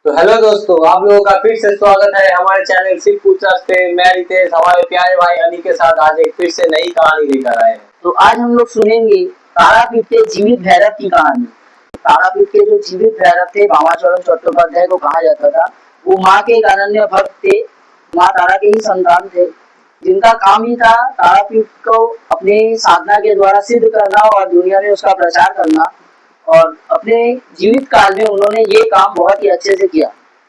तो हेलो दोस्तों, आप लोगों का फिर से स्वागत है हमारे चैनल सिर्फ पूछताछ पे। मैं रितेश हमारे प्यारे भाई अली के साथ आज एक फिर से नई कहानी लेकर आए हैं। तो आज हम लोग सुनेंगे तारापीठ के जीवित भैरव की कहानी। तारापीठ के जो जीवित भैरव थे भामाचरण चट्टोपाध्याय को कहा जाता था। वो माँ के एक अनन्य भक्त थे, माँ तारा के ही संतान थे, जिनका काम ही था तारापीठ को अपने साधना के द्वारा सिद्ध करना और दुनिया में उसका प्रचार करना। और अपने जीवित काल में उन्होंने ये काम बहुत ही अच्छे से किया।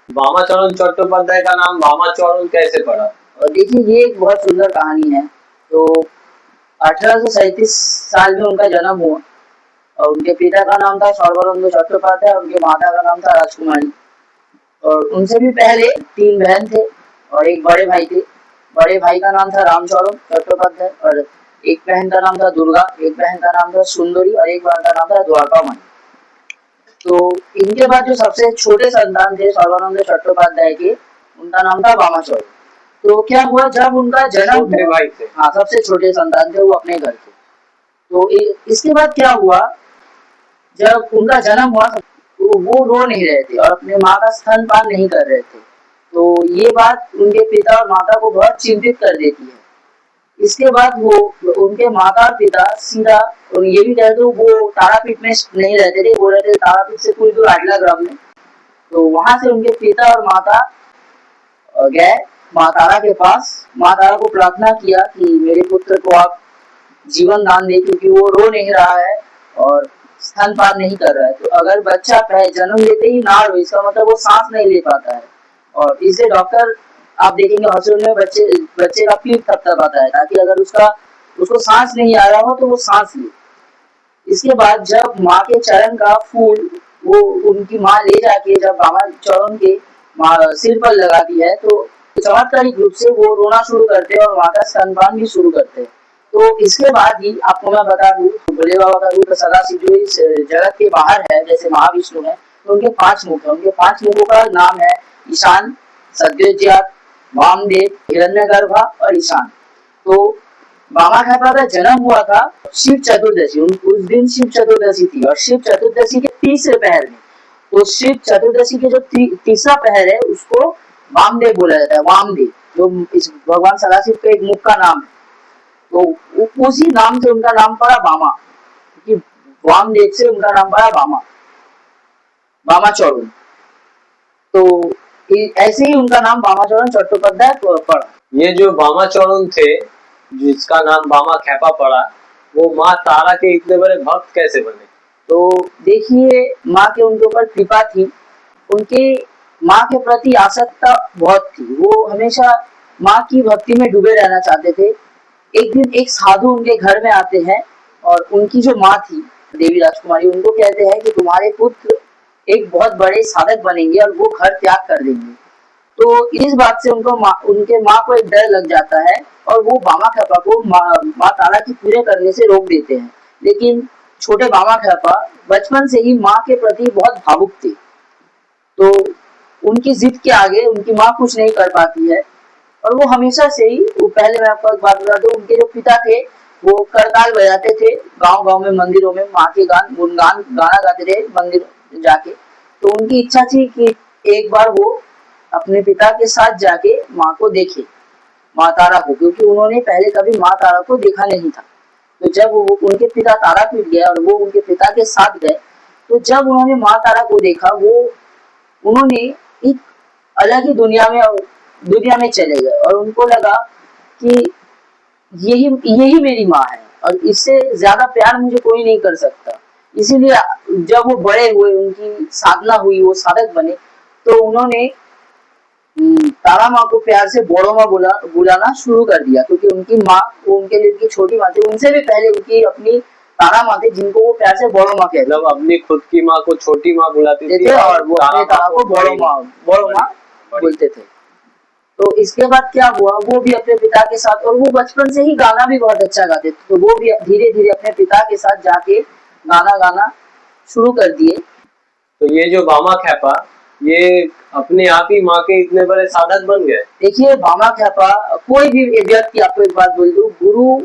भामाचरण चट्टोपाध्याय का नाम भामाचरण कैसे पड़ा? और देखिए, ये एक बहुत सुंदर कहानी है। तो 1837 साल में उनका जन्म हुआ और उनके पिता का नाम था सर्वानंद चट्टोपाध्याय, उनके माता का नाम था राजकुमारी। और उनसे भी पहले 3 बहन थे और एक बड़े भाई थे। बड़े भाई का नाम था रामचरण चट्टोपाध्याय और एक बहन का नाम था दुर्गा, एक बहन का नाम था सुंदरी और एक बहन का नाम था द्वारकामाई। तो इनके बाद जो सबसे छोटे संतान थे सर्वानंद चट्टोपाध्याय के, उनका नाम था भामाचरण। तो क्या हुआ, जब उनका जन्म भाई थे, हाँ सबसे छोटे संतान थे वो अपने घर के। तो इसके बाद क्या हुआ, जब उनका जन्म हुआ तो वो रो नहीं रहे थे और अपने माँ का स्तनपान नहीं कर रहे थे। तो ये बात उनके पिता और माता को बहुत चिंतित कर देती है। इसके बाद वो उनके माता और पिता सीधा, और ये भी कहते वो तारापीठ में नहीं रहते थे, वो रहते थे तारापीठ से कुछ दूर आडला ग्राम में। तो वहां से उनके पिता और माता गए माँ तारा के पास। माँ तारा को प्रार्थना किया कि मेरे पुत्र को आप जीवन दान दे, क्योंकि वो रो नहीं रहा है और स्तनपान नहीं कर रहा है। तो अगर बच्चा जन्म लेते ही ना रो, इसका मतलब वो सांस नहीं ले पाता है। और इससे डॉक्टर आप देखेंगे हॉस्पिटल में बच्चे का पीठ थपथपाता है, ताकि अगर उसको सांस नहीं आ रहा हो तो वो सांस ले। इसके बाद जब माँ के चरण का फूल वो उनकी माँ ले जाके जब भामाचरण के सिर पर लगाती है, तो चमत्कारिक रूप से वो रोना शुरू करते हैं और माँ का स्तनपान भी शुरू करते हैं। तो इसके बाद ही आपको मैं बता दूं, भोले बाबा का रूप सदाशिव जो इस जगत के बाहर है, जैसे महाविष्णु है, तो उनके 5 मुख है। उनके 5 मुखों का नाम है ईशान, सद्योजात, वामदेव, हिरण्यगर्भा और ईशान। तो भामाखेपा का जन्म हुआ था शिव चतुर्दशी, उस दिन शिव चतुर्दशी थी और शिव चतुर्दशी के तीसरे पहर में। तो शिव चतुर्दशी के जो तीसरा पहर है उसको वामदेव बोला जाता है। वामदेव जो इस भगवान सदाशिव के एक मुख का नाम है, तो उसी नाम से उनका नाम पड़ा भामा, क्योंकि वामदेव से उनका नाम पड़ा भामाचरण। तो ऐसे ही उनका नाम भामाचरण चट्टोपाध्याय पड़ा। ये जो भामाचरण थे, जिसका नाम भामाखेपा पड़ा, वो माँ तारा के इतने बड़े भक्त कैसे बने? तो देखिए, माँ के उनके ऊपर कृपा थी, उनके माँ के प्रति आसक्ता बहुत थी। वो हमेशा माँ की भक्ति में डूबे रहना चाहते थे। एक दिन एक साधु उनके घर में आते हैं और उनकी जो माँ थी देवी राजकुमारी, उनको कहते हैं कि तुम्हारे पुत्र एक बहुत बड़े साधक बनेंगे और वो घर त्याग कर देंगे। तो इस बात से उनके माँ को एक डर लग जाता है और वो भामाखेपा को माँ तारा की पूरे करने से रोक देते हैं। लेकिन छोटे भामाखेपा बचपन से ही माँ के प्रति बहुत भावुक थे, तो उनकी जिद के आगे उनकी माँ कुछ नहीं कर पाती है। और वो हमेशा से ही, वो पहले मैं आपको एक बात बता दूं, उनके जो पिता थे वो करताल बजाते थे, गांव गांव में मंदिरों में माँ के गाना गाते थे मंदिर जाके। तो उनकी इच्छा थी कि एक बार वो अपने पिता के साथ जाके माँ को देखे, माँ तारा को, क्योंकि उन्होंने पहले कभी माँ तारा को देखा नहीं था। तो जब वो उनके पिता तारापीठ गए और वो उनके पिता के साथ गए, तो जब उन्होंने माँ तारा को देखा, उन्होंने एक अलग ही दुनिया में चले गए और उनको लगा कि यही मेरी माँ है और इससे ज्यादा प्यार मुझे कोई नहीं कर सकता। इसीलिए जब वो बड़े हुए, उनकी साधना हुई, वो साधक बने, तो उन्होंने तारा माँ को प्यार से बड़ो माँ बुलाना शुरू कर दिया, क्योंकि उनकी माँ, वो उनके लिए उनकी छोटी माँ थी। उनसे भी पहले उनकी अपनी तारा माँ थी, जिनको वो प्यार से बड़ो माँ कहते, मतलब अपनी खुद की माँ को छोटी माँ बुलाती थी और वो अपने तारा को बड़ो माँ बोलते थे। तो इसके बाद क्या हुआ, वो भी अपने पिता के साथ, और वो बचपन से ही गाना भी बहुत अच्छा गाते थे, तो वो भी धीरे धीरे अपने पिता के साथ जाके गाना गाना शुरू कर दिए। तो ये जो भामाखेपा, ये अपने आप ही माँ के इतने बड़े साधक बन गए। देखिए, भामाखेपा, कोई भी व्यक्ति, आपको एक बात बोल दूं, गुरु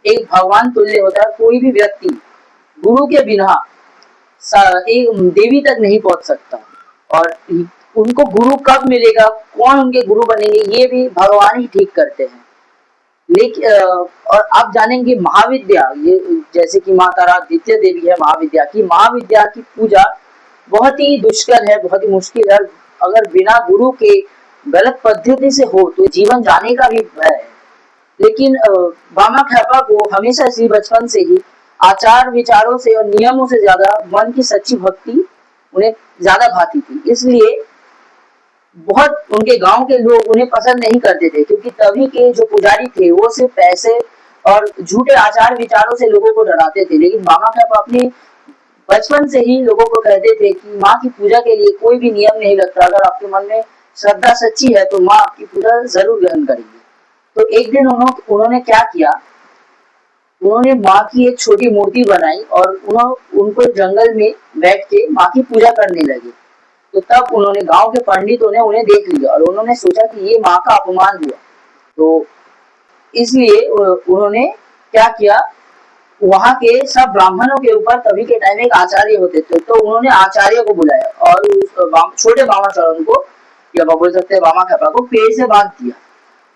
एक भगवान तुल्य होता है। कोई भी व्यक्ति गुरु के बिना एक देवी तक नहीं पहुंच सकता। और उनको गुरु कब मिलेगा, कौन उनके गुरु बनेंगे, ये भी भगवान ही ठीक करते हैं। लेकिन और आप जानेंगे महाविद्या, ये जैसे कि माता द्वितीय देवी है महाविद्या की पूजा बहुत ही दुष्कर है, बहुत ही मुश्किल है। अगर बिना गुरु के गलत पद्धति से हो तो जीवन जाने का भी भय है। लेकिन बामा खेपा को हमेशा से बचपन से ही आचार विचारों से और नियमों से ज्यादा मन की सच्ची भक्ति उन्हें ज्यादा भाती थी, इसलिए बहुत उनके गांव के लोग उन्हें पसंद नहीं करते थे, क्योंकि तभी के जो पुजारी थे वो सिर्फ पैसे और झूठे आचार विचारों से लोगों को डराते थे। लेकिन बामा खेपा अपने बचपन से ही लोगों को कहते थे कि माँ की पूजा के लिए कोई भी नियम नहीं लगता, अगर आपके मन में श्रद्धा सच्ची है तो माँ आपकी पूजा जरूर ग्रहण करेगी। तो एक दिन उन्होंने क्या किया, उन्होंने माँ की एक छोटी मूर्ति बनाई और उनको जंगल में बैठ के माँ की पूजा करने लगे। तो तब उन्होंने गांव के पंडितों ने उन्हें देख लिया और उन्होंने सोचा कि ये माँ का अपमान हुआ, तो इसलिए उन्होंने क्या किया, वहां के सब ब्राह्मणों के ऊपर तभी के टाइम एक आचार्य होते थे, तो उन्होंने आचार्य को बुलाया और उस छोटे बामाचरण को, या बोल सकते हैं बामा खेपा को, पेड़ से बांध दिया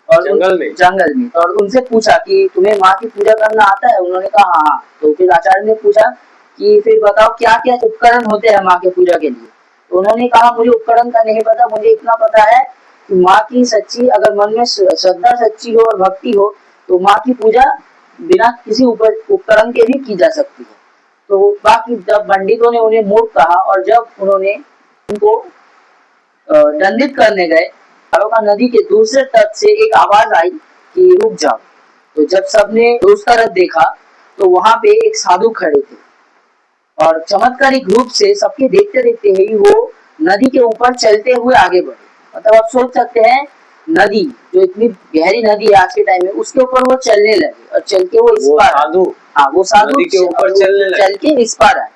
और जंगल में और उनसे पूछा कि तुम्हें माँ की पूजा करना आता है? उन्होंने कहा हाँ। तो फिर आचार्य ने पूछा कि फिर बताओ क्या क्या उपकरण होते हैं माँ के पूजा के लिए? तो उन्होंने कहा मुझे उपकरण का नहीं पता, मुझे इतना पता है कि माँ की सच्ची, अगर मन में श्रद्धा सच्ची हो और भक्ति हो तो माँ की पूजा बिना किसी उपकरण के भी की जा सकती है। तो बाकी जब पंडितों ने उन्हें मूर्ख कहा और जब उन्होंने उनको दंडित करने गए, का नदी के दूसरे तट से एक आवाज आई कि रुक जाओ। तो जब सबने उस तरफ देखा तो वहां पे एक साधु खड़े थे और चमत्कारिक रूप से सबके देखते देखते ही वो नदी के ऊपर चलते हुए आगे बढ़े। मतलब आप सोच सकते हैं, नदी जो इतनी गहरी नदी है आज के टाइम में, उसके ऊपर वो चलने लगे और चल के वो इस पार, वो साधु के ऊपर चल के इस पार आए।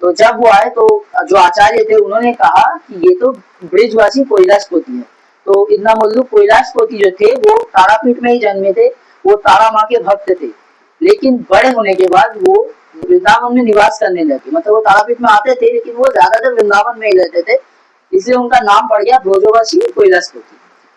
तो जब वो आए तो जो आचार्य थे उन्होंने कहा कि ये तो ब्रिजवासी कैलाशपति है। तो इतना मल्लू कैलाशपति जो थे वो तारापीठ में ही जन्मे थे, वो तारा माँ के भक्त थे, लेकिन बड़े होने के बाद वो वृंदावन में निवास करने लगे। मतलब वो तारापीठ में आते थे लेकिन वो ज्यादातर वृंदावन में ही रहते थे, इसलिए उनका नाम पड़ गया ब्रजवासी कैलाशपति।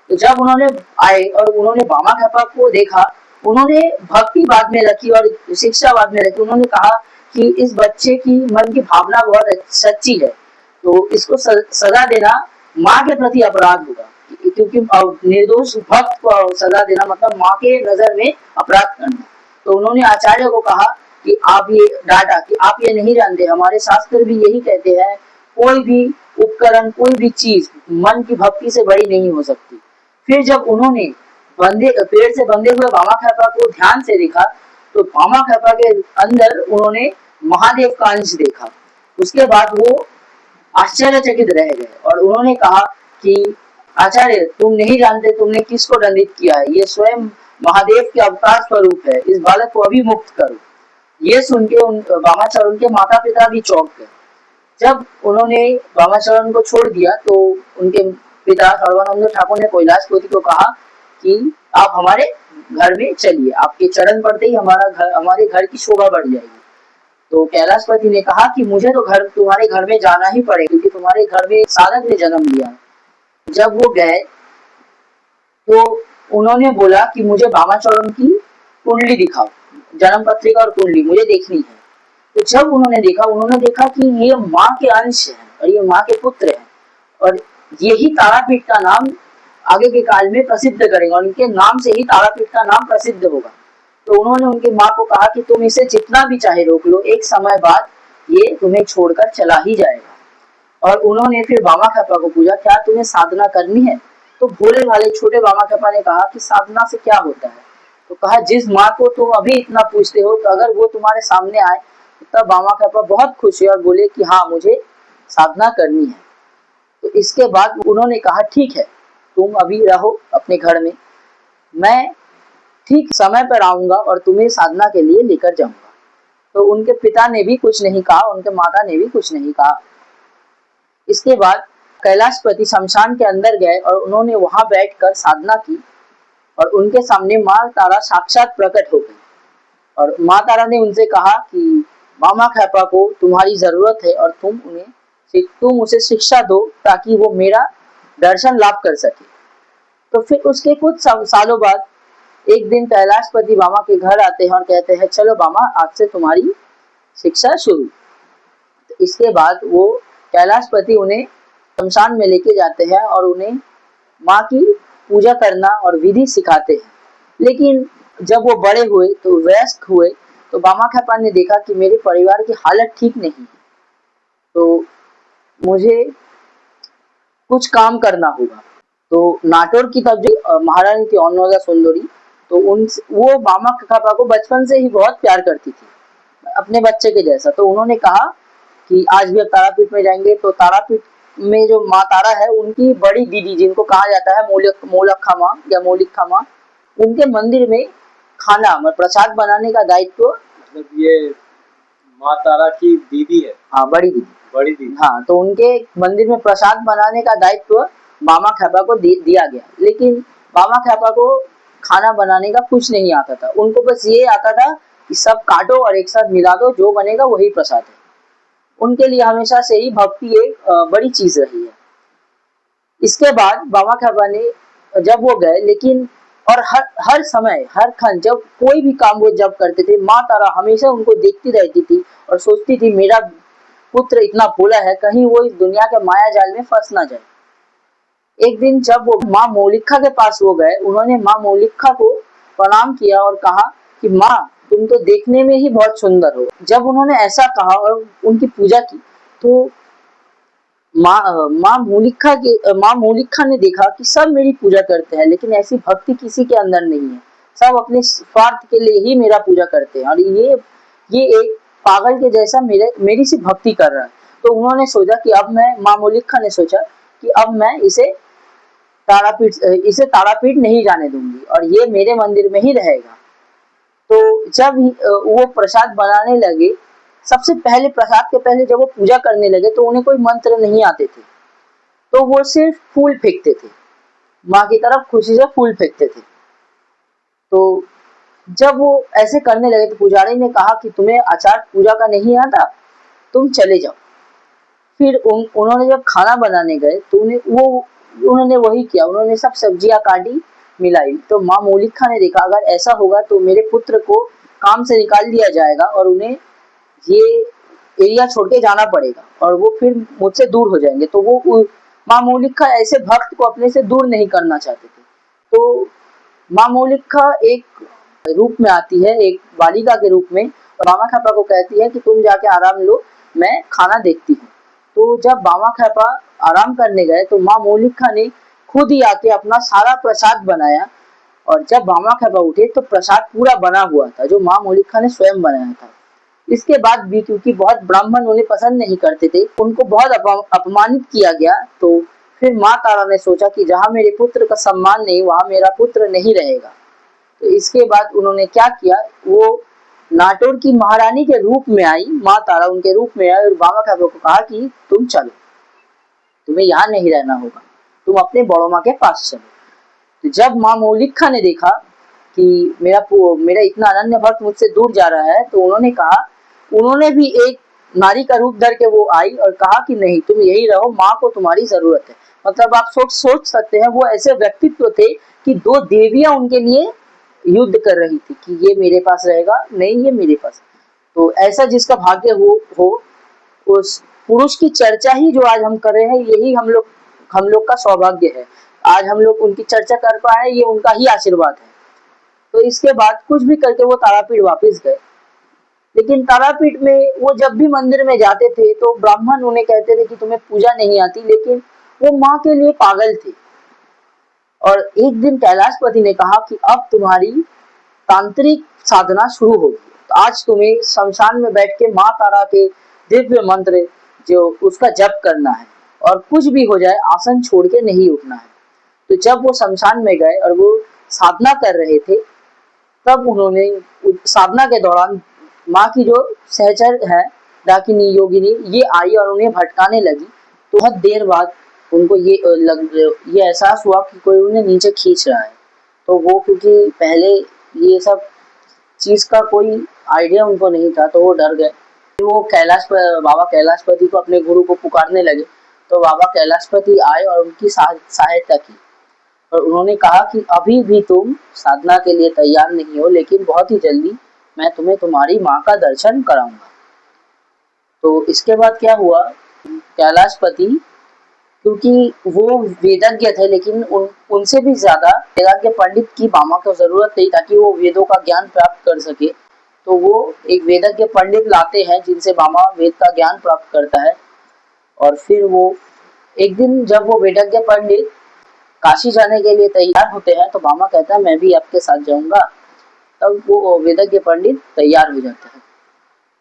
तो जब उन्होंने आए और उन्होंने बामा खेपा को देखा, उन्होंने भक्ति बाद में रखी और शिक्षा बाद में रखी। उन्होंने कहा कि इस बच्चे की मन की भावना बहुत सच्ची है, तो इसको सजा देना माँ के प्रति अपराध होगा, क्योंकि निर्दोष भक्त को सजा देना मतलब माँ के नजर में अपराध करना। तो उन्होंने आचार्य को कहा कि आप ये डांटा कि आप ये नहीं जानते, हमारे शास्त्र भी यही कहते हैं, कोई भी उपकरण, कोई भी चीज मन की भक्ति से बड़ी नहीं हो सकती। फिर जब उन्होंने पेड़ से बंधे हुए बामा खेपा को ध्यान से देखा तो बामा खेपा के अंदर उन्होंने महादेव का अंश देखा। उसके बाद वो आश्चर्यचकित रह गए और उन्होंने कहा कि आचार्य, तुम नहीं जानते तुमने किसको दंडित किया है, ये स्वयं महादेव के अवतार स्वरूप है, इस बालक को अभी मुक्त करो। ये सुन के बामाचरण के माता पिता भी चौंक गए। जब उन्होंने बामाचरण को छोड़ दिया तो उनके पिता सर्वानंद ठाकुर ने कैलाशपति को कहा कि आप हमारे घर में चलिए, आपके चरण पड़ते ही हमारे घर की शोभा बढ़ जाएगी। तो कैलाशपति ने कहा कि मुझे तो तुम्हारे घर में जाना ही पड़ेगा, क्योंकि तुम्हारे घर में साधक ने जन्म लिया। जब वो गए तो उन्होंने बोला कि मुझे बामाचरण की कुंडली दिखाओ, जन्म पत्रिका और कुंडली मुझे देखनी है। तो जब उन्होंने देखा कि ये माँ के अंश है और ये माँ के पुत्र है और यही तारापीठ का नाम आगे के काल में प्रसिद्ध करेगा और इनके नाम से ही तारापीठ का नाम प्रसिद्ध होगा। तो उन्होंने उनकी माँ को कहा कि तुम इसे जितना भी चाहे रोक लो, एक समय बाद ये तुम्हें छोड़कर चला ही जाएगा। और उन्होंने फिर बामा खेपा को पूछा, क्या तुम्हें साधना करनी है? तो भोले वाले छोटे बामा खेपा ने कहा कि साधना से क्या होता है? तो कहा, जिस माँ को तुम अभी इतना पूछते हो, तो अगर वो तुम्हारे सामने आए तो तब बामा खेपा बहुत खुश हुए और बोले कि हाँ, मुझे साधना करनी है। तो इसके बाद उन्होंने कहा, ठीक है, तुम अभी रहो अपने घर में, मैं ठीक समय पर आऊंगा और तुम्हें साधना के लिए लेकर जाऊंगा। तो उनके पिता ने भी कुछ नहीं कहा, उनके माता ने भी कुछ नहीं कहा। इसके बाद कैलाशपति शमशान के अंदर गए और उन्होंने वहां बैठकर साधना की और उनके सामने माँ तारा साक्षात प्रकट हो गई और माँ तारा ने उनसे कहा कि बामा खेपा को तुम्हारी जरूरत है और तुम उन्हें कि तुम उसे शिक्षा दो ताकि वो मेरा दर्शन लाभ कर सके। तो फिर उसके कुछ सालों बाद एक दिन कैलाशपति बामा के घर आते हैं और कहते हैं चलो बामा आज से तुम्हारी शिक्षा शुरू। तो इसके बाद वो कैलाशपति उन्हें शमशान में लेके जाते हैं और उन्हें माँ की पूजा करना और विधि सिखाते हैं। लेकिन जब वो बड़े हुए तो वयस्क हुए तो बामा खेपा ने देखा कि मेरे परिवार की हालत ठीक नहीं है, तो मुझे कुछ काम करना होगा। तो नाटोर की तब जो महारानी थी अन्नदा सुंदरी, तो उन वो बामा खेपा को बचपन से ही बहुत प्यार करती थी, अपने बच्चे के जैसा। तो उन्होंने कहा कि आज भी अब तारापीठ में जाएंगे। तो तारापीठ में जो माँ तारा है उनकी बड़ी दीदी, जिनको कहा जाता है मोलक्खा माँ या मोलिक्खा माँ, उनके मंदिर में खाना प्रसाद बनाने का दायित्व, मतलब ये माँ तारा की दीदी है? हाँ, बड़ी दीदी। हाँ, तो उनके मंदिर में प्रसाद बनाने का दायित्व बामा खेपा को दिया गया। लेकिन बामा खेपा को खाना बनाने का कुछ नहीं आता था, उनको बस ये आता था कि सब काटो और एक साथ मिला दो, जो बनेगा वही प्रसाद है। उनके लिए हमेशा से ही भक्ति एक बड़ी चीज रही है। इसके बाद बामा खेपा ने जब वो गए, लेकिन और हर समय हर क्षण जब कोई भी काम वो जब करते थे, माँ तारा हमेशा उनको देखती रहती थी और सोचती थी मेरा पुत्र इतना भोला है, कहीं वो इस दुनिया के माया जाल में फंस ना जाए। एक दिन जब वो माँ मोलिक्खा के पास वो गए, उन्होंने माँ मोलिक्खा को प्रणाम किया और कहा कि माँ तुम तो देखने में ही बहुत सुंदर हो। जब उन्होंने ऐसा कहा और उनकी पूजा की तो माँ मोलिक्खा ने देखा कि सब मेरी पूजा करते हैं, लेकिन ऐसी भक्ति किसी के अंदर नहीं है, सब अपने स्वार्थ के लिए ही मेरा पूजा करते हैं और ये एक पागल के जैसा मेरी सी भक्ति कर रहा है। तो उन्होंने सोचा कि अब मैं माँ मोलिक्खा ने सोचा कि अब मैं इसे तारापीठ नहीं जाने दूंगी और ये मेरे मंदिर में ही रहेगा। तो जब वो प्रसाद बनाने लगे, सबसे पहले प्रसाद के पहले जब वो पूजा करने लगे तो उन्हें कोई मंत्र नहीं आते थे, तो वो सिर्फ फूल फेंकते थे, माँ की तरफ खुशी से फूल फेंकते थे। तो जब वो ऐसे करने लगे तो पुजारी ने कहा कि तुम्हें आचार पूजा का नहीं आता, तुम चले जाओ। फिर उन्होंने जब खाना बनाने गए तो उन्होंने वही किया, उन्होंने सब सब्जियां काटी मिलाई। तो माँ मोलिक्खा ने देखा अगर ऐसा होगा तो मेरे पुत्र को काम से निकाल दिया जाएगा और उन्हें ये एरिया छोड़ के जाना पड़ेगा और वो फिर मुझसे दूर हो जाएंगे। तो वो माँ मोलिक्खा ऐसे भक्त को अपने से दूर नहीं करना चाहते थे। तो माँ मोलिक्खा एक रूप में आती है, एक बालिका के रूप में, और बामा खेपा को कहती है कि तुम जाके आराम लो, मैं खाना देखती हूँ। तो जब बामा खेपा आराम करने गए तो माँ मोलिक्खा ने खुद ही आके अपना सारा प्रसाद बनाया और जब बामा खेपा उठे तो प्रसाद पूरा बना हुआ था जो माँ मोलिक्खा ने स्वयं बनाया था। इसके बाद भी क्योंकि बहुत ब्राह्मण उन्हें पसंद नहीं करते थे, उनको बहुत अपमानित किया गया। तो फिर माँ तारा ने सोचा कि जहाँ मेरे पुत्र का सम्मान नहीं वहाँ मेरा पुत्र नहीं रहेगा। तो इसके बाद उन्होंने क्या किया, वो नाटोर की महारानी के रूप में आई, माँ तारा उनके रूप में आई और बामा खेपा को कहा कि तुम चलो, तुम्हें यहाँ नहीं रहना होगा, तुम अपने बड़ो माँ के पास चलो। तो जब माँ मोलिक्खा ने देखा कि मेरा इतना अनन्य भक्त मुझसे दूर जा रहा है, तो उन्होंने भी एक नारी का रूप धर के वो आई और कहा कि नहीं, तुम यही रहो, माँ को तुम्हारी जरूरत है। मतलब आप सोच सकते हैं वो ऐसे व्यक्तित्व थे कि दो देवियां उनके लिए युद्ध कर रही थी कि ये मेरे पास रहेगा, नहीं ये मेरे पास। तो ऐसा जिसका भाग्य हो उस पुरुष की चर्चा ही जो आज हम कर रहे हैं, यही हम लोग का सौभाग्य है। आज हम लोग उनकी चर्चा कर पाए, ये उनका ही आशीर्वाद है। तो इसके बाद कुछ भी करके वो तारापीठ वापस गए। लेकिन तारापीठ में वो जब भी मंदिर में जाते थे तो ब्राह्मण उन्हें कहते थे कि तुम्हें पूजा नहीं आती, लेकिन वो माँ के लिए पागल थे। और एक दिन कैलाशपति ने कहा कि अब तुम्हारी तांत्रिक साधना शुरू होगी, तो आज तुम्हें शमशान में बैठ के माँ तारा के दिव्य मंत्र जो उसका जप करना है और कुछ भी हो जाए आसन छोड़ के नहीं उठना है। तो जब वो शमशान में गए और वो साधना कर रहे थे, तब उन्होंने साधना के दौरान माँ की जो सहचर है डाकिनी योगिनी, ये आई और उन्हें भटकाने लगी। तो बहुत देर बाद उनको ये एहसास हुआ कि कोई उन्हें नीचे खींच रहा है। तो वो क्योंकि पहले ये सब चीज का कोई आइडिया उनको नहीं था, तो वो डर गए। वो बाबा कैलाशपति को अपने गुरु को पुकारने लगे। तो बाबा कैलाशपति आए और उनकी सहायता की और उन्होंने कहा कि अभी भी तुम साधना के लिए तैयार नहीं हो, लेकिन बहुत ही जल्दी मैं तुम्हें तुम्हारी माँ का दर्शन कराऊंगा। तो इसके बाद क्या हुआ, कैलाशपति, क्योंकि वो वेदज्ञ थे, लेकिन उनसे भी ज्यादा वेदज्ञ पंडित की बामा को जरूरत थी ताकि वो वेदों का ज्ञान प्राप्त कर सके। तो वो एक वेदज्ञ पंडित लाते हैं जिनसे बामा वेद का ज्ञान प्राप्त करता है। और फिर वो एक दिन जब वो वेदज्ञ पंडित काशी जाने के लिए तैयार होते हैं तो बामा कहता है मैं भी आपके साथ जाऊंगा। तब वो वेदज्ञ पंडित तैयार हो जाता है।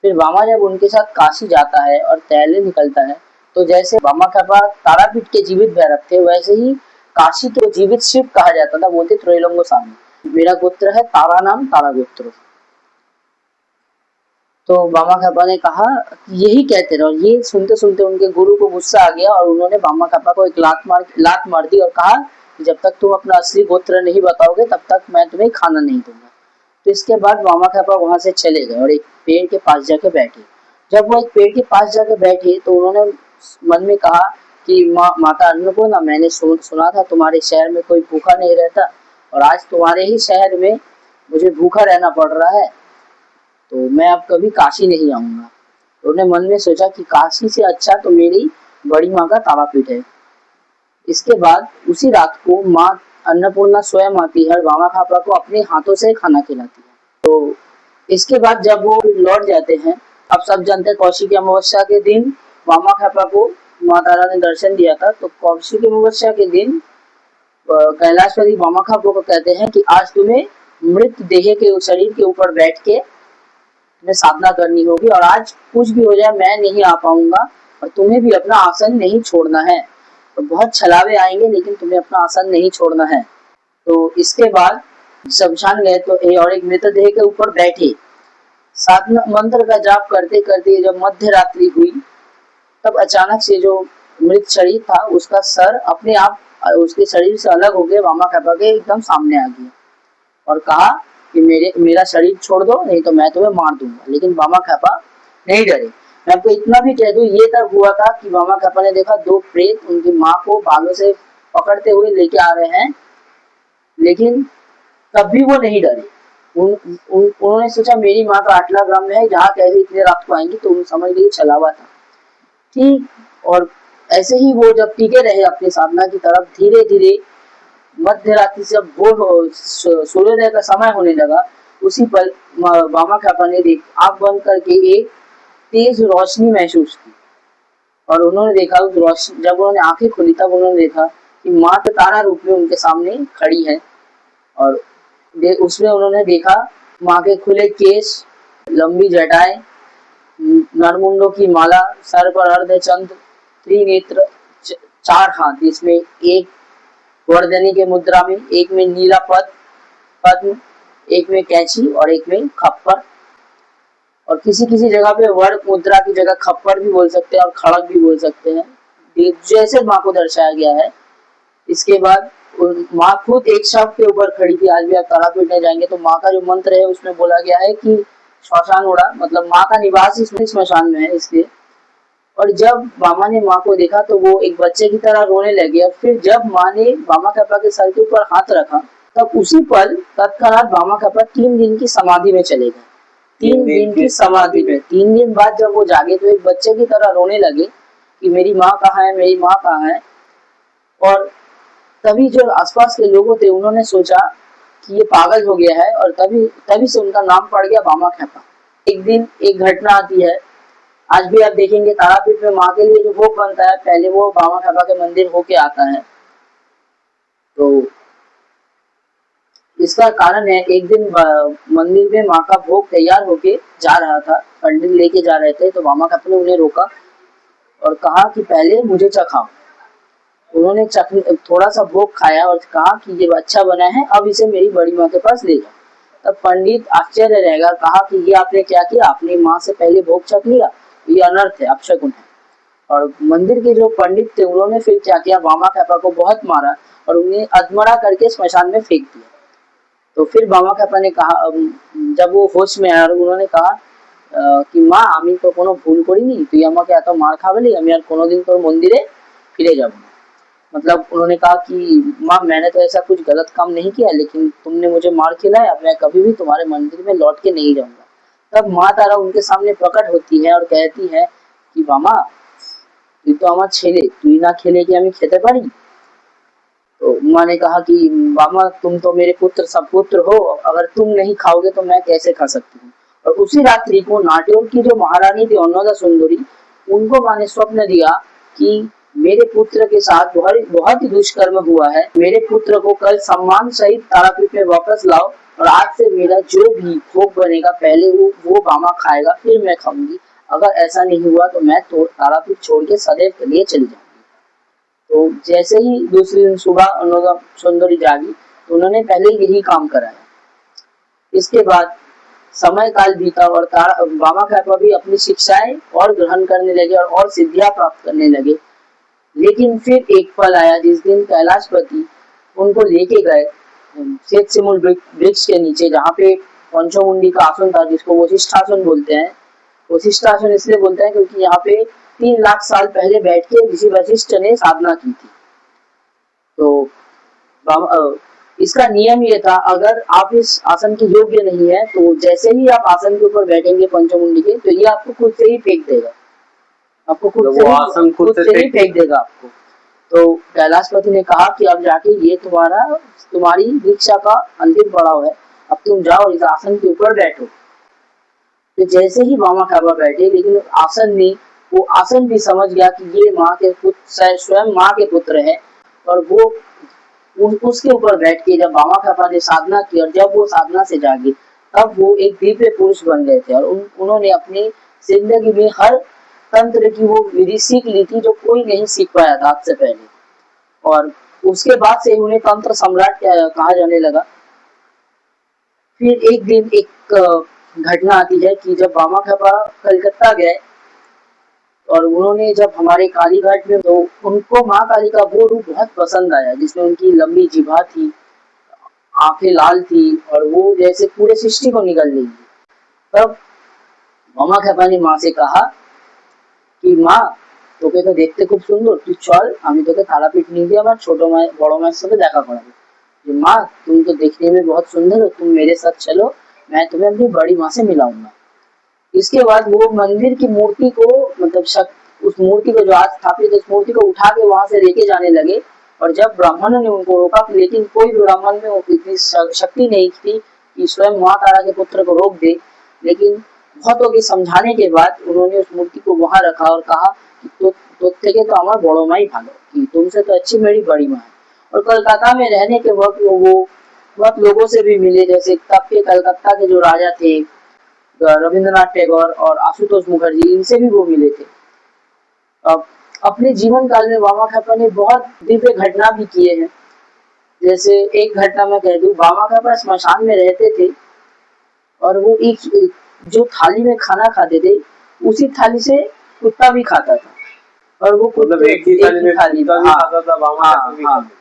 फिर बामा जब उनके साथ काशी जाता है और तैरने निकलता है, तो जैसे बामा खापा तारापीठ के जीवित भैरव थे, वैसे ही काशी के जीवित शिव कहा जाता था। वो थे त्रैलोंग स्वामी। मेरा गोत्र है तारा, नाम तारा गोत्र। तो बामा खापा ने कहा यही कहते रहो। ये सुनते सुनते उनके गुरु को गुस्सा आ गया और उन्होंने बामा खापा को एक लात मार दी और कहा जब तक तुम अपना असली गोत्र नहीं बताओगे तब तक मैं तुम्हें खाना नहीं दूंगा। तो इसके बाद बामा खापा वहां से चले गए और एक पेड़ के पास जाके बैठे। जब वो एक पेड़ के पास जाके बैठे तो उन्होंने मन में कहा कि माता अन्नपूर्णा, मैंने सुना था तुम्हारे शहर में कोई भूखा नहीं रहता और आज तुम्हारे ही शहर में मुझे भूखा रहना पड़ रहा है, तो मैं अब कभी काशी नहीं आऊंगा। तो उन्होंने मन में सोचा कि काशी से अच्छा तो मेरी बड़ी माँ का तारापीठ है। इसके बाद उसी रात को माँ अन्नपूर्णा स्वयं आती है और बामा खापा को अपने हाथों से खाना खिलाती है। तो इसके बाद जब वो लौट जाते हैं, अब सब जानते हैं कौशिकी अमावस्या के दिन बामा खापा को माँ तारा ने दर्शन दिया था। तो कौशिकी अमावस्या के दिन कैलाशपति बामा खापा को कहते हैं कि आज तुम्हें मृत देह के शरीर के ऊपर बैठ के तुम्हें साधना करनी होगी और आज कुछ भी हो जाए मैं नहीं आ पाऊंगा और तुम्हें भी अपना आसन नहीं छोड़ना है। तो बहुत छलावे आएंगे लेकिन तुम्हें अपना आसन नहीं छोड़ना है। तो इसके बाद शमशान गए तो और एक मृतदेह के ऊपर बैठे साधना मंत्र का जाप करते करते जब मध्य रात्रि हुई तब अचानक से जो मृत शरीर था उसका सर अपने आप उसके शरीर से अलग हो गया, बामा खापा के एकदम सामने आ गया और कहा कि मेरा शरीर छोड़ दो नहीं तो मैं तुम्हें मार दूंगा। लेकिन बामा खापा नहीं डरे। मैं आपको इतना भी कह दूं, ये तब हुआ था कि बामा खापा ने देखा दो प्रेत उनकी माँ को बालों से पकड़ते हुए लेके आ रहे हैं, लेकिन तब भी वो नहीं डरे। उन्होंने सोचा मेरी माँ का 8 ग्राम में है, जहाँ कैसे इतने रात को आएंगी, तो उन्हें समझ गई छलावा था। ठीक, और ऐसे ही वो जब टिके रहे अपनी साधना की तरफ, धीरे धीरे मध्य रात्रि से भोर सूर्योदय का समय होने लगा, उसी पल बामा खापा ने आंख बंद करके एक तेज रोशनी महसूस की और उन्होंने देखा उस रोशनी, जब उन्होंने आंखें खोली तब उन्होंने देखा कि माँ तारा रूप में उनके सामने खड़ी है और उसमें उन्होंने देखा माँ के खुले केश, लंबी जटाएं, नरमुंडों की माला, सर पर अर्धचंद्र, त्रिनेत्र, 4 हाथ, इसमें एक वर्धनी के मुद्रा में, एक में नीला पद्म, एक में कैंची और एक में खप्पर। और किसी किसी जगह पे वर्ग मुद्रा की जगह खप्पर भी बोल सकते हैं और खड़ग भी बोल सकते हैं, जैसे माँ को दर्शाया गया है। इसके बाद माँ खुद एक शव के ऊपर खड़ी थी। आज भी आप तारापीठ में जाएंगे तो माँ का जो मंत्र है उसमें बोला गया है कि श्मशान उड़ा, मतलब माँ का निवास इसमें श्मशान में है इसलिए। और जब बामा ने माँ को देखा तो वो एक बच्चे की तरह रोने लगे और फिर जब माँ ने बामा खापा के सर के ऊपर हाथ रखा तब उसी पल तत्क्षणात बामा खापा 3 दिन की समाधि में चले गए। 3 दिन की समाधि में 3 दिन बाद जब वो जागे तो एक बच्चे की तरह रोने लगे कि मेरी माँ कहाँ है, मेरी माँ कहाँ है। और तभी जो आसपास के लोगों थे उन्होंने सोचा कि ये पागल हो गया है और तभी से उनका नाम पड़ गया बामा खापा। एक दिन एक घटना आती है, आज भी आप देखेंगे तारापीठ में माँ के लिए जो भोग बनता है पहले वो बामा खापा के मंदिर होके आता है। तो इसका कारण है एक दिन मंदिर में माँ का भोग तैयार होके जा रहा था, पंडित लेके जा रहे थे, तो बामा खापा ने उन्हें रोका और कहा कि पहले मुझे चखाओ। उन्होंने थोड़ा सा भोग खाया और कहा कि ये अच्छा बना है, अब इसे मेरी बड़ी माँ के पास ले जाओ। तब पंडित आश्चर्य रहेगा, कहा कि ये आपने क्या किया, अपनी माँ से पहले भोग चख लिया, ये अनर्थ है, अपशकुन है। और मंदिर के जो पंडित थे उन्होंने फिर क्या किया, बामा खापा को बहुत मारा और उन्हें अधमरा करके स्मशान में फेंक दिया। तो फिर बामा खापा ने कहा, जब वो होश में आया, उन्होंने कहा कि মা আমি তো কোনো ভুল করিনি, তুই আমাকে এত মার খাওয়ালি, আমি আর কোনোদিन তোर मंदिरे फिरे যাব না। मतलब उन्होंने कहा कि माँ मैंने तो ऐसा कुछ गलत काम नहीं किया, लेकिन तुमने मुझे मार खिलाया, मैं कभी भी तुम्हारे मंदिर में लौट के नहीं जाऊंगा। तब माँ तारा उनके सामने प्रकट होती है और कहती है कि मामा তুই তো আমার ছেলে, তুই না খেলে কি আমি খেতে পারি? तो माँ ने कहा कि मामा तुम तो मेरे पुत्र सपुत्र हो, अगर तुम नहीं खाओगे तो मैं कैसे खा सकती हूँ। और उसी रात्रि को नाट्योर की जो महारानी थी अन्नदा सुंदरी, उनको माँ ने स्वप्न दिया कि मेरे पुत्र के साथ बहुत ही दुष्कर्म हुआ है, मेरे पुत्र को कल सम्मान सहित तारापीठ में वापस लाओ, और आज से मेरा जो भी भोग बनेगा पहले वो मामा खाएगा, फिर मैं खाऊंगी। अगर ऐसा नहीं हुआ तो मैं तो तारापीठ छोड़ के सदैव के लिए चली जाऊंगी। तो जैसे ही दूसरे दिन सुबह अन्नदा सुंदरी जागी तो उन्होंने पहले यही काम कराया। इसके बाद समय काल बीता और बामा खापा भी अपनी शिक्षाएं और ग्रहण करने लगे और सिद्धियां प्राप्त करने लगे। लेकिन फिर एक पल आया जिस दिन कैलाशपति उनको लेके गए श्वेत सिमूल वृक्ष के नीचे, जहाँ पे पंचमुंडी का आसन था, जिसको वशिष्ठासन बोलते हैं। वशिष्ठासन इसलिए बोलते हैं क्योंकि यहाँ पे 3 लाख साल पहले बैठ के ऋषि वशिष्ठ ने साधना की थी। तो इसका नियम ये था, अगर आप इस आसन के योग्य नहीं है तो जैसे ही आप आसन के ऊपर बैठेंगे पंचमुंडी के, तो ये आपको खुद से ही फेंक देगा, आपको खुद से ही फेंक देगा आपको। तो कैलाशपति ने कहा कि अब जाके ये तुम्हारी दीक्षा का अंतिम पड़ाव है, अब तुम जाओ इस आसन के ऊपर बैठो। तो जैसे ही बामा खापा बैठे, लेकिन वो आसन भी समझ गया कि ये माँ के पुत्र, स्वयं माँ के पुत्र है, और वो उसके ऊपर बैठ के जब बामा खापा ने साधना की और जब वो साधना से जागे, तब वो एक दिव्य पुरुष बन गए थे। और उन्होंने अपनी जिंदगी में हर तंत्र की वो विधि सीख ली थी जो कोई नहीं सीख पाया था आज से पहले। और उसके बाद से उन्हें तंत्र सम्राट कहा जाने लगा। फिर एक दिन एक घटना आती है कि जब बामा खापा कलकत्ता गए और उन्होंने जब हमारे कालीघाट में, तो उनको माँ काली का वो रूप बहुत पसंद आया, जिसमें उनकी लंबी जिभा थी, आंखें लाल थी और वो जैसे पूरे सृष्टि को निगल रही थी। तब बामा खापा ने माँ से कहा कि माँ তোকে তো দেখতে খুব সুন্দর, তুই চল আমি তোকে তারাপীঠ নিয়ে গিয়ে আমার ছোট বড় মায়ের সাথে দেখা করাবো। যে माँ तुम तो देखने में बहुत सुंदर हो, तुम मेरे साथ चलो, मैं तुम्हें अपनी बड़ी माँ से मिलाऊंगा। इसके बाद वो मंदिर की मूर्ति को, मतलब उस मूर्ति को जो आज स्थापित, उस मूर्ति को उठा के वहां से लेके जाने लगे। और जब ब्राह्मणों ने उनको रोका, लेकिन कोई भी ब्राह्मण में इतनी शक्ति नहीं थी कि स्वयं माँ तारा के पुत्र को रोक दे। लेकिन बहुतों के समझाने के बाद उन्होंने उस मूर्ति को वहां रखा और कहा कि तो हमारा बड़ो माई भालो, कि तुमसे तो अच्छी मेरी बड़ी माँ है। और कलकत्ता में रहने के वक्त वो बहुत लोगों से भी मिले, जैसे तब के कलकत्ता के जो राजा थे रविंद्रनाथ टैगोर और आशुतोष मुखर्जी, इनसे भी वो मिले थे। अब अपने जीवन काल में बामा खापा ने बहुत दिव्य घटना भी किए हैं। जैसे एक घटना मैं कह दूं, बामा खापा स्मशान में रहते थे और वो एक जो थाली में खाना खाते थे, उसी थाली से कुत्ता भी खाता था। और वो एक ही थाली में खाता था बामा खापा भी।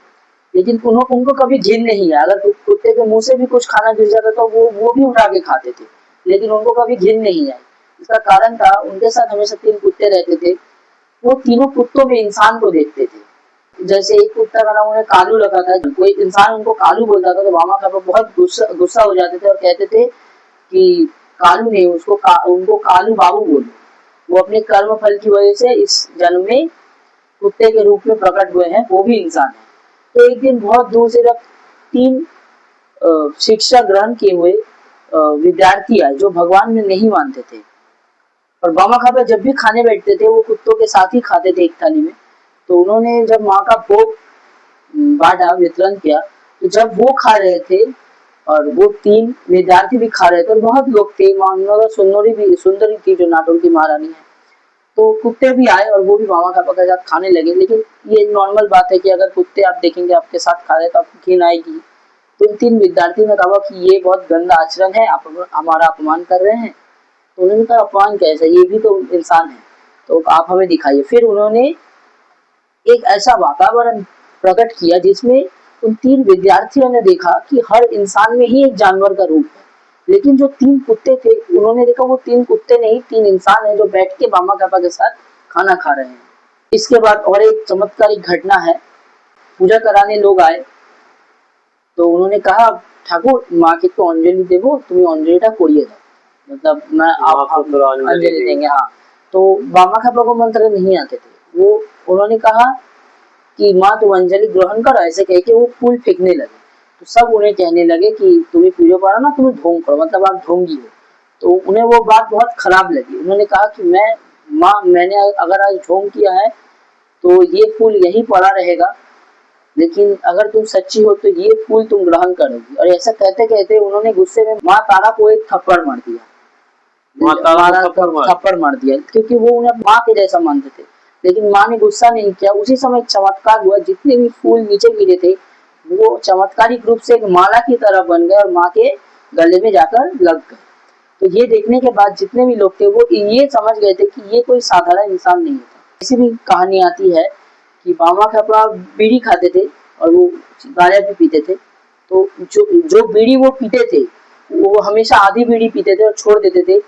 लेकिन उनको कभी घिन नहीं है, अगर कुत्ते के मुंह से भी कुछ खाना गिर जाता तो वो भी उठा के खाते थे, लेकिन उनको कभी घिन नहीं आई। इसका कारण था, उनके साथ हमेशा 3 कुत्ते रहते थे। वो तीनों कुत्तों में इंसान को देखते थे। जैसे एक कुत्ता का नाम उन्हें कालू लगा था, कोई इंसान उनको कालू बोलता था तो बामा खापा बहुत गुस्सा हो जाते थे और कहते थे कि कालू नहीं, उनको कालू बाबू बोलो। वो अपने कर्म फल की वजह से इस जन्म में कुत्ते के रूप में प्रकट हुए हैं, वो भी इंसान है। तो एक दिन बहुत दूर से जब 3 शिक्षा ग्रहण किए हुए विद्यार्थी आए जो भगवान में नहीं मानते थे, और बामा खापा जब भी खाने बैठते थे वो कुत्तों के साथ ही खाते थे एक थाली में। तो उन्होंने जब माँ का भोग बांटा, वितरण किया, तो जब वो खा रहे थे और वो 3 विद्यार्थी भी खा रहे थे और बहुत लोग थे, सुंदरी थी जो नाटोर की महारानी है, तो कुत्ते भी आए और वो भी बामा खापा के साथ खाने लगे। लेकिन ये नॉर्मल बात है कि अगर कुत्ते आप देखेंगे आपके साथ खा रहे तो आपको घिन आएगी। तो 3 विद्यार्थी ने कहा कि ये बहुत गंदा आचरण है, आप हमारा अपमान कर रहे हैं। तो उन्होंने कहा अपमान कैसा, ये भी तो इंसान है, तो आप हमें दिखाइए। फिर उन्होंने एक ऐसा वातावरण प्रकट किया जिसमें उन 3 विद्यार्थियों ने देखा कि हर इंसान में ही एक जानवर का रूप है, लेकिन जो 3 कुत्ते थे उन्होंने देखा वो 3 कुत्ते नहीं 3 इंसान है जो बैठ के बामा खापा के साथ खाना खा रहे हैं। इसके बाद और एक चमत्कारिक घटना है। पूजा कराने लोग आए तो उन्होंने कहा ठाकुर माँ के तो अंजलि देवो तुम्हें अंजलिटा करिए दाओ, मतलब मैं आप अंजलि देंगे। हाँ, तो बामा खापा को मंत्र नहीं आते थे। वो उन्होंने कहा कि माँ तुम अंजलि ग्रहण करो, ऐसे कह के वो फूल फेंकने लगे। तो सब उन्हें कहने लगे कि तुम्हें पूजा करो ना, तुम्हें ढोंग करो, मतलब आप ढोंगी हो। तो उन्हें वो बात बहुत खराब लगी। उन्होंने कहा कि मैंने अगर आज ढोंग किया है तो ये फूल यहीं पड़ा रहेगा, लेकिन अगर तुम सच्ची हो तो ये फूल तुम ग्रहण करोगी। और ऐसा कहते कहते उन्होंने गुस्से में माँ तारा को एक थप्पड़ मार दिया। थप्पड़ मार दिया क्योंकि वो उन्हें माँ के जैसा मानते थे। लेकिन माँ ने गुस्सा नहीं किया। उसी समय एक चमत्कार हुआ, जितने भी फूल नीचे गिरे थे वो चमत्कारिक रूप से एक माला की तरह बन गए और माँ के गले में जाकर लग गए। तो ये देखने के बाद जितने भी लोग थे वो ये समझ गए थे कि ये कोई साधारण इंसान नहीं था। ऐसी भी कहानी आती है कि बामा खापा बीड़ी खाते थे और वो गांजा भी पीते थे। तो जो बीड़ी वो पीते थे वो हमेशा आधी बीड़ी पीते थे और छोड़ देते थे।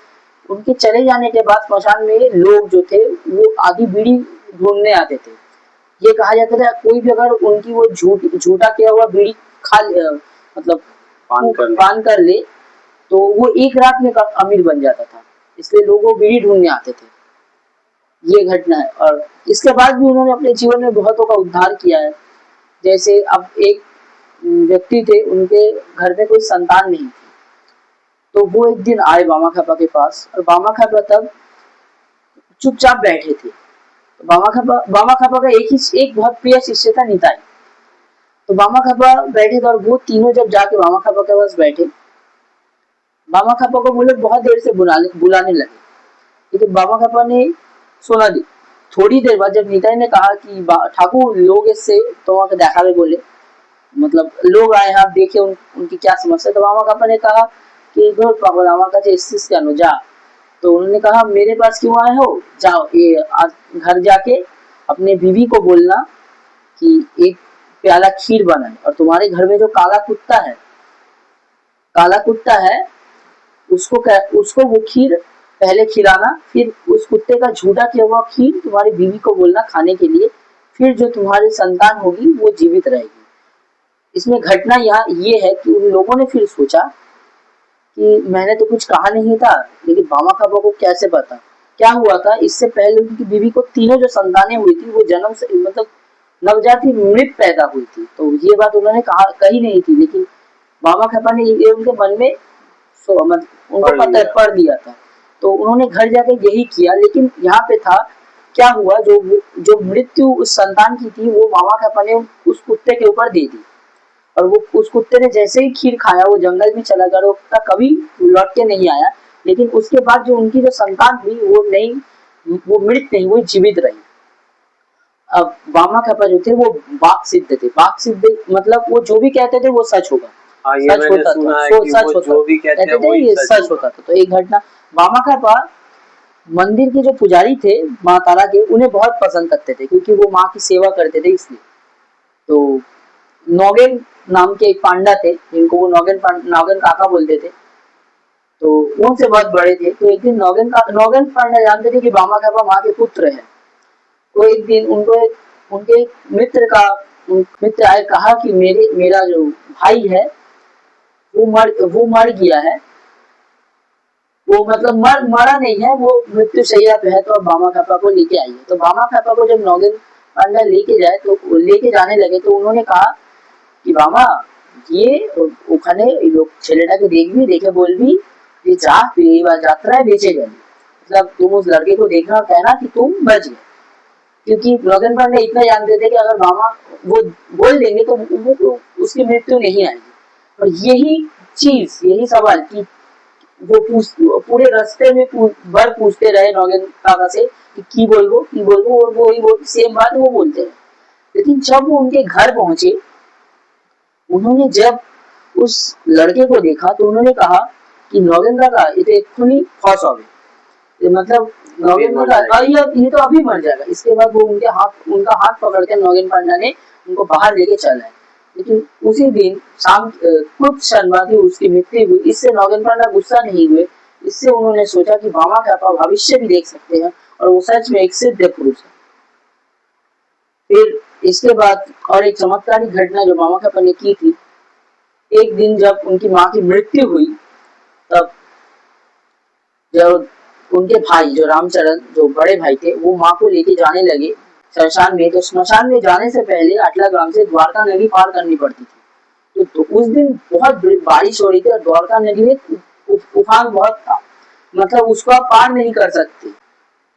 उनके चले जाने के बाद स्मशान में लोग जो थे वो आधी बीड़ी ढूंढने आते थे। ये कहा जाता था कोई भी अगर उनकी वो झूठा किया हुआ बीड़ी मतलब पान कर ले तो वो एक रात में अमीर बन जाता था। इसलिए लोग वो बीड़ी ढूंढने आते थे। ये घटना है। और इसके बाद भी उन्होंने अपने जीवन में बहुतों का उद्धार किया है। जैसे अब एक व्यक्ति थे, उनके घर में कोई संतान नहीं थी, तो वो एक दिन आए बामा खापा के पास और बामा खापा तब चुपचाप बैठे थे। तो बामा खापा का एक बहुत प्रिय शिष्य था निताई। तो बामा खापा बैठे थे और वो तीनों जब जाके बामा खापा के पास बैठे, बामा खापा को वो लोग बहुत देर से बुलाने लगे, लेकिन बामा खापा ने सुना दी। थोड़ी देर बाद जब निताई ने कहा कि ठाकुर लोग इससे तो वहां देखा बोले, मतलब लोग आए आप देखे उनकी क्या समस्या। तो बामा खापा ने कहा कि पागल का जा। तो उन्होंने कहा मेरे पास क्यों आए हो, जाओ ये घर जाके अपने बीवी को बोलना कि एक प्याला खीर बनाए और तुम्हारे घर में जो काला कुत्ता है उसको वो खीर पहले खिलाना, फिर उस कुत्ते का झूठा किया हुआ खीर तुम्हारी बीवी को बोलना खाने के लिए, फिर जो तुम्हारी संतान होगी वो जीवित रहेगी। इसमें घटना यहाँ ये है कि उन लोगों ने फिर सोचा कि मैंने तो कुछ कहा नहीं था, लेकिन बामा खापा को कैसे पता क्या हुआ था। इससे पहले उनकी बीवी को तीनों जो संतानें हुई थी वो जन्म से मतलब नवजात ही मृत पैदा हुई थी। तो ये बात उन्होंने कही नहीं थी, लेकिन बामा खापा ने ये उनके मन में उनको पता पड़ दिया था। तो उन्होंने घर जाकर यही किया। लेकिन यहाँ पे था क्या हुआ, जो मृत्यु उस संतान की थी वो बामा खापा ने उस कुत्ते के ऊपर दे दी। और वो उस कुत्ते ने जैसे ही खीर खाया वो जंगल में चला गया, कभी लौट के नहीं आया। लेकिन उसके बाद जो उनकी जो संतान हुई वो मृत नहीं, वो जीवित रही। अब बामा खापा जो थे वो बाक सिद्ध थे। बाक सिद्ध मतलब वो जो भी कहते थे वो सच होगा, सच होता था। तो एक घटना, बामा खापा मंदिर के जो पुजारी थे माँ तारा के, उन्हें बहुत पसंद करते थे क्योंकि वो माँ की सेवा करते थे इसलिए। तो नौगेन नाम के एक पांडा थे जिनको वो नौगेन काका बोलते थे, तो उनसे बहुत बड़े थे। तो एक दिन नौगेन पांडा जानते थे कि बामा खापा माँ के पुत्र है। तो एक दिन उनके मित्र आए, कहा कि मेरा जो भाई है वो मर गया है, वो मतलब मरा नहीं है, वो मृत्यु शैया पे है, तो अब बामा खापा को लेके आइए। तो बामा खापा को जब नौगेन पांडा लेके जाने लगे तो उन्होंने कहा कि बामा ये ओखाने लोग ছেলেটাকে देखबी देखे बोलबी कि जा तू ये बार यात्रा बेचे गए, मतलब तुम उस लड़के को देखना और कहना कि तुम बच गए। क्योंकि नौगेन पांडा इतना जानते थे कि अगर बामा वो बोल देंगे तो उसकी मृत्यु नहीं आएगी। और यही सवाल कि वो पूरे रास्ते में पूछते रहे नौगेन काका से कि की बोलबो और वो सेम बात वो बोलते रहे। लेकिन जब वो उनके घर पहुंचे, उन्होंने जब उस लड़के को देखा तो उन्होंने कहा कि नौगेन काका ये तो एक्चुअली फॉस हो गए, मतलब नौगेन काका ये तो अभी मर जाएगा। इसके बाद वो उनका हाथ पकड़ के नौगेन पांडा ने उनको बाहर लेके चला है। लेकिन उसी दिन शाम कुछ क्षण बाद ही उसकी मृत्यु हुई। इससे नौगन पांडा गुस्सा नहीं हुए। इससे उन्होंने सोचा कि भामा कैपा भविष्य भी देख सकते हैं और वो सच में एक सिद्ध पुरुष है। फिर इसके बाद और एक चमत्कारिक घटना जो भामा कैपा ने की थी, एक दिन जब उनकी माँ की मृत्यु हुई, तब जब उनके भाई जो रामचरण जो बड़े भाई थे वो माँ को लेके जाने लगे श्मशान में। तो श्मशान में जाने से पहले अटला गांव से द्वारका नदी पार करनी पड़ती थी। तो उस दिन बहुत बारिश हो रही थी और द्वारका नदी में उफान बहुत था, मतलब उसको आप पार नहीं कर सकते।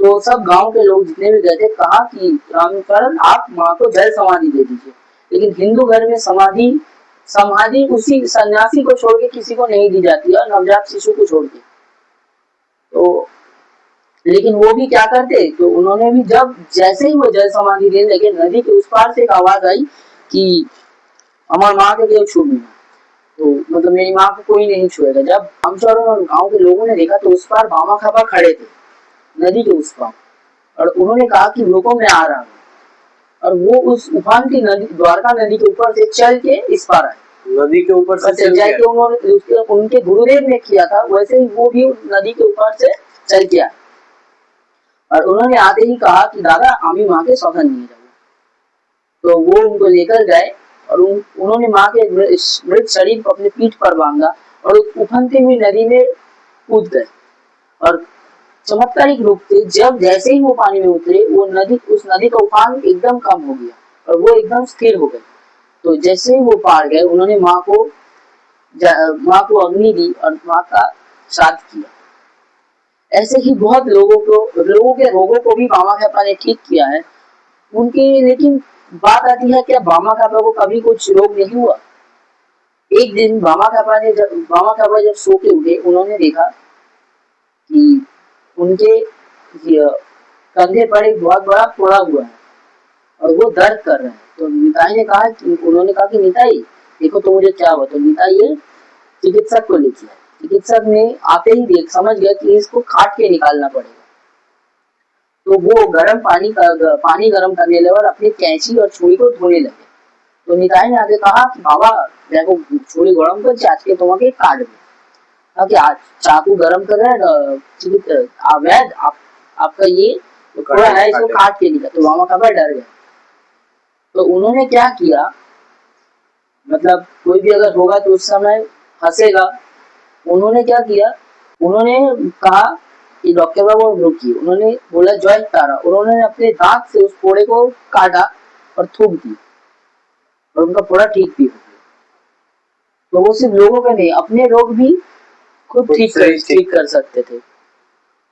तो सब गांव के लोग जितने भी गए थे कहा कि रामचरण आप माँ को जल समाधि दे दीजिए। लेकिन हिंदू घर में समाधि उसी सन्यासी को छोड़ के किसी को नहीं दी जाती है, नवजात शिशु को छोड़ के। तो लेकिन वो भी क्या करते, तो उन्होंने भी जब जैसे ही वो जल समाधि देने लगे, नदी के उस पार से एक आवाज आई कि हमारी माँ के देव छू लेना। तो मतलब मेरी माँ को कोई नहीं छुएगा। जब रामचरण और गांव के लोगों ने देखा तो उस पार भामा कैपा खड़े थे नदी के उस पार, और उन्होंने कहा कि रुको मैं आ रहा हूँ। और वो उस उफान की नदी द्वारका नदी के ऊपर से चल के इस पार आए। नदी के ऊपर से चल के उन्होंने उनके गुरुदेव ने किया था, वैसे ही वो भी नदी के ऊपर से चल के आए। और उन्होंने आते ही कहा कि दादा आमी माँ के सौगंध नहीं रहे। तो वो उनको लेकर गए और उन्होंने माँ के मृत शरीर को अपने पीठ पर बांधा और उफनती हुई नदी में कूद गए। और चमत्कारिक रूप से जब जैसे ही वो पानी में उतरे, वो उस नदी का उफान एकदम कम हो गया और वो एकदम स्थिर हो गए। तो जैसे ही वो पार गए, उन्होंने माँ को अग्नि दी और माँ का श्राद्ध किया। ऐसे ही बहुत लोगों के रोगों को भी भामा कैपा ने ठीक किया है उनके। लेकिन बात आती है क्या भामा कैपा को कभी कुछ रोग नहीं हुआ? एक दिन भामा कैपा जब सो के उठे, उन्होंने देखा कि उनके कंधे पर एक बहुत बड़ा फोड़ा हुआ है और वो दर्द कर रहे हैं। तो निताई ने कहा कि निताई देखो तो मुझे क्या हुआ। तो निताई ये चिकित्सक को लेके आए। चिकित्सक ने आते ही समझ गया कि इसको काट के निकालना पड़ेगा। तो वो पानी गर्म करने लगे और अपनी कैंची और छुरी को धोने लगे। तो निताई ने आगे कहा कि बाबा देखो छुरी गरम कर चाच के तुम्हें काट दे। कि आज चाकू गरम कर रहे हैं वैद आपका ये थोड़ा है, इसको काट के निकाल। तो भामा कैपा डर गए। तो उन्होंने क्या किया, मतलब कोई भी अगर होगा तो उस समय हंसेगा। उन्होंने क्या किया, उन्होंने कहा कि डॉक्टर बाबू रुकिए। उन्होंने बोला ज्वाइंट तारा। उन्होंने अपने दांत से उस फोड़े को काटा और थूक दी और उनका फोड़ा ठीक भी हो गया। तो वो सिर्फ लोगों के नहीं, अपने रोग भी खुद ठीक कर सकते थे।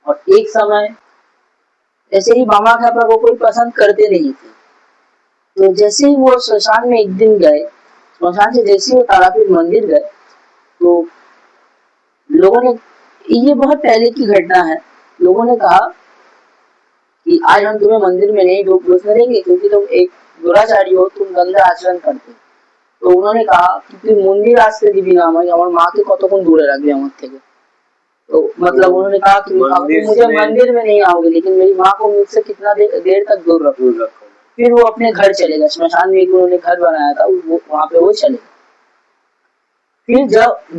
और एक समय ऐसे ही भामा कैपा को कोई पसंद करते नहीं थे। तो जैसे ही वो श्मशान में एक दिन गए, श्मशान से जैसे ही वो तारापीठ मंदिर गए, तो लोगों ने, ये बहुत पहले की घटना है, लोगों ने कहा कि आज हम तुम्हें मंदिर में नहीं घुसने देंगे क्योंकि तुम एक दुराचारी हो, तुम गंदा आचरण करते। तो उन्होंने कहा कि तुम मंदिर आसते दिवी नाम है और माँ के कतक्षण दूरे रखबे আমার থেকে। तो मतलब उन्होंने कहा कि मुझे मंदिर में नहीं आओगे, लेकिन मेरी माँ को मुझसे कितना देर तक दूर रखोगे। फिर वो अपने घर चले गए। श्मशान में उन्होंने घर बनाया था, वहां पे वो चले गए। फिर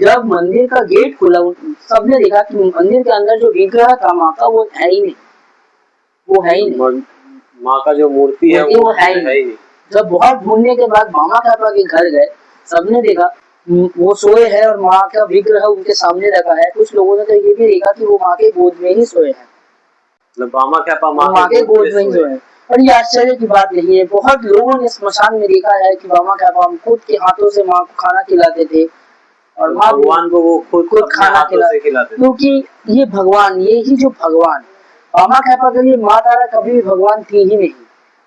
जब मंदिर का गेट खुला, सबने देखा कि मंदिर के अंदर जो विग्रह था माँ का वो है ही नहीं। माँ का जो मूर्ति है वो है ही नहीं। जब बहुत ढूंढने के बाद भामा कैपा के घर गए, सबने देखा वो सोए हैं और माँ का विग्रह उनके सामने रखा है। कुछ लोगों ने तो ये भी देखा कि वो माँ के गोद में ही सोए हैं, मतलब भामा कैपा माँ के गोद में ही सोए हैं। और ये आश्चर्य की बात नहीं है, बहुत लोगों ने श्मशान में देखा है कि भामा कैपा खुद के हाथों से माँ को खाना खिलाते थे और भगवान को वो खुद खाना खिलाते, क्योंकि ये भगवान, ये ही जो भगवान भामा कैपा के लिए माँ तारा कभी भी भगवान थी ही नहीं।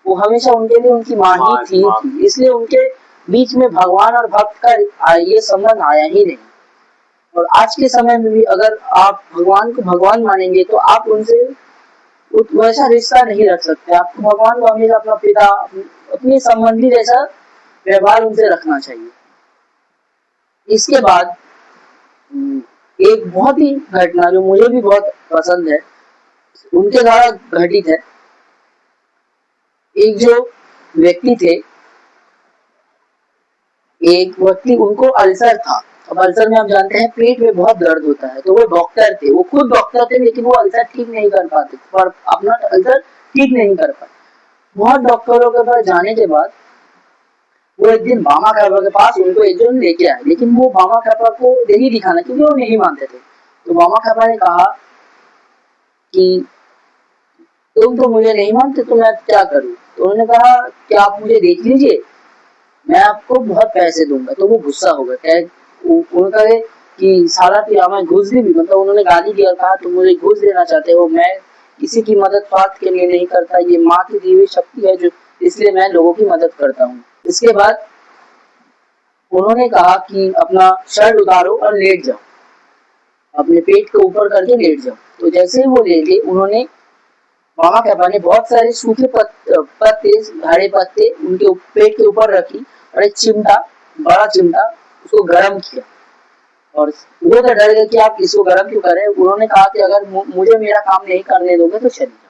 वो हमेशा उनके लिए उनकी माँ ही थी, इसलिए उनके बीच में भगवान और भक्त का ये संबंध आया ही नहीं। और आज के समय में भी अगर आप भगवान को भगवान मानेंगे तो आप उनसे वैसा रिश्ता नहीं रख सकते। आपको भगवान को हमेशा अपना पिता, अपने संबंधी जैसा व्यवहार उनसे रखना चाहिए। इसके बाद एक बहुत ही घटना जो मुझे भी बहुत पसंद है, उनके द्वारा घटित है। एक जो व्यक्ति थे, एक व्यक्ति उनको अल्सर था। अब अल्सर में आप जानते हैं पेट में बहुत दर्द होता है, तो वो डॉक्टर थे, वो खुद डॉक्टर थे, लेकिन वो अल्सर ठीक नहीं कर पाते और अपना अल्सर ठीक नहीं कर पाए। बहुत डॉक्टरों के पास जाने के बाद वो एक दिन बामा खापा के पास उनको एक जन लेके आए, लेकिन वो बामा खापा को नहीं दिखाना क्योंकि वो नहीं मानते थे। तो बामा खापा ने कहा कि तुम तो मुझे नहीं मानते, तो मैं क्या करूं? तो उन्होंने कहा कि आप मुझे देख लीजिए, मैं आपको बहुत पैसे दूंगा। तो वो गुस्सा हो गया, उन्होंने कहा कि साला पिया मैं घूस दी भी, मतलब उन्होंने गाली दी और कहा तुम मुझे घूस देना चाहते हो, मैं किसी की मदद स्वार्थ के लिए नहीं करता, ये माँ की दी हुई शक्ति है जो, इसलिए मैं लोगों की मदद करता हूँ। इसके बाद उन्होंने कहा कि अपना शर्ट उतारो और लेट जाओ, अपने पेट के ऊपर करके लेट जाओ। तो जैसे ही वो लेटे, उन्होंने बामा खापा ने बहुत सारे सूखे पत्ते हरे पत्ते उनके पेट के ऊपर रखी और एक चिमटा, बड़ा चिमटा उसको गर्म किया। और वो तो डर गए कि आप इसको गर्म क्यों कर रहे हैं। उन्होंने कहा कि अगर मुझे मेरा काम नहीं करने दोगे तो चले जाओ।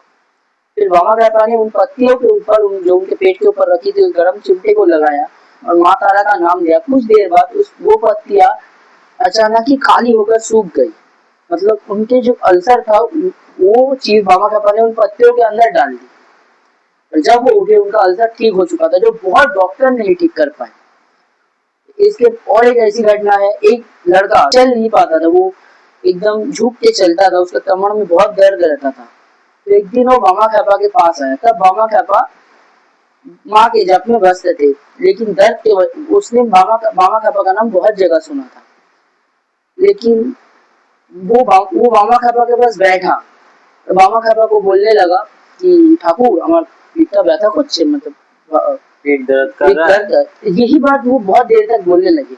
फिर बामा खापा ने उन पत्तियों के ऊपर जो उनके पेट के ऊपर रखी थी उस गर्म चिमटे को लगाया और माँ तारा का नाम लिया। कुछ देर बाद वो पत्तियां अचानक ही काली होकर सूख गई, मतलब उनके जो अल्सर था वो चीज बामा खापा ने उन पत्तियों के अंदर डाल दी। और जब वो उठे उनका अल्सर ठीक हो चुका था, जो बहुत डॉक्टर नहीं ठीक कर पाए। इसके और एक ऐसी घटना है, एक लड़का चल नहीं पाता था, वो एकदम झुक के चलता था, उसके कमर में बहुत दर्द रहता था। तो एक दिन वो बामा खापा के पास आया, तब बामा खापा माँ के जप में व्यस्त थे, लेकिन दर्द के उसने बामा खापा का नाम बहुत जगह सुना था, लेकिन वो बामा खापा के पास बैठा तो बामा खापा को बोलने लगा कि ठाकुर हमारा पेट व्यथा कुछ मतलब पेट दर्द कर रहा है। यही बात वो बहुत देर तक बोलने लगे।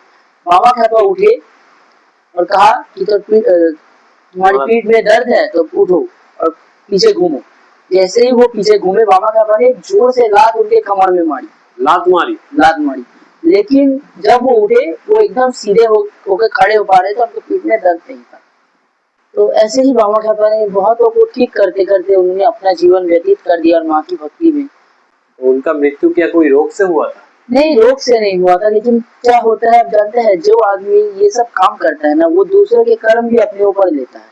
बामा खापा उठे और कहा कि तो तुम्हारी पीठ में दर्द है तो उठो और पीछे घूमो। जैसे ही वो पीछे घूमे, बामा खापा ने जोर से लात उनके कमर में मारी, लात मारी। लेकिन जब वो उठे, वो एकदम सीधे होकर खड़े हो पा रहे थे, उनके पीठ में दर्द नहीं था। तो ऐसे ही बामा खापा ने बहुतों को ठीक करते करते उन्होंने अपना जीवन व्यतीत कर दिया और माँ की भक्ति में। उनका मृत्यु क्या कोई रोग से हुआ था? नहीं, रोग से नहीं हुआ था, लेकिन क्या होता है आप जानते हैं, जो आदमी ये सब काम करता है ना, वो दूसरे के कर्म भी अपने ऊपर लेता है।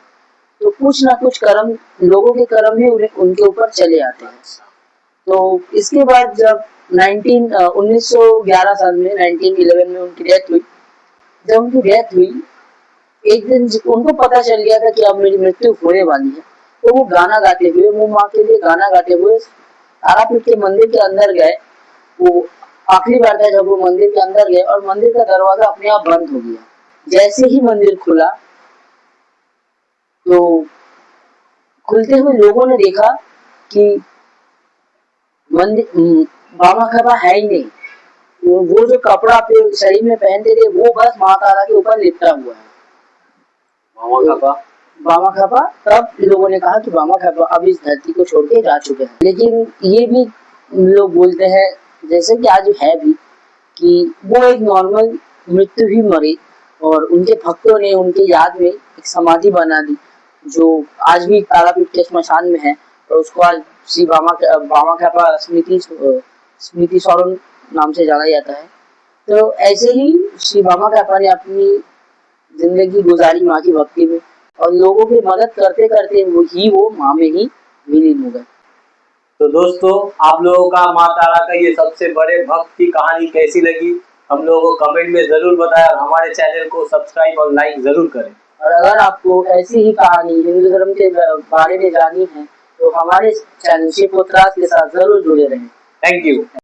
तो कुछ ना कुछ कर्म, लोगों के कर्म भी उनके ऊपर चले आते हैं। तो इसके बाद जब 1911 साल में 1911 में उनकी डेथ हुई। जब उनकी डेथ हुई, एक दिन उनको पता चल गया था कि अब मेरी मृत्यु होने वाली है, तो वो गाना गाते हुए, वो माँ के लिए गाना गाते हुए तारापीठ के मंदिर के अंदर गए। वो आखिरी बार था जब वो मंदिर के अंदर गए और मंदिर का दरवाजा अपने आप बंद हो गया। जैसे ही मंदिर खुला, तो खुलते हुए लोगों ने देखा कि मंदिर बामा खापा है ही नहीं। वो जो कपड़ा अपने शरीर में पहनते थे वो बस माँ तारा के ऊपर लिपटा हुआ है। बामा खापा तब लोगों ने कहा कि बामा खापा अब इस धरती को छोड़ के जा चुके हैं। लेकिन ये भी लोग बोलते हैं, जैसे कि आज है भी, कि वो एक नॉर्मल मृत्यु ही मरे और उनके भक्तों ने उनके याद में एक समाधि बना दी, जो आज भी तारापीठ के श्मशान में है। और उसको आज श्री बामा खापा स्मृति सरोवर नाम से जाना जाता है। तो ऐसे ही श्री बामा खापा ने अपनी जिंदगी गुजारी माँ की भक्ति में, और लोगों की मदद करते करते वो माँ में ही विलीन हो गए। तो दोस्तों, आप लोगों का माँ तारा का ये सबसे बड़े भक्त की कहानी कैसी लगी, हम लोगों को कमेंट में जरूर बताएं और हमारे चैनल को सब्सक्राइब और लाइक जरूर करें। और अगर आपको ऐसी ही कहानी हिंदू धर्म के बारे में जाननी है तो हमारे चैनल शिव पुत्रास के साथ जरूर जुड़े रहें। Thank you.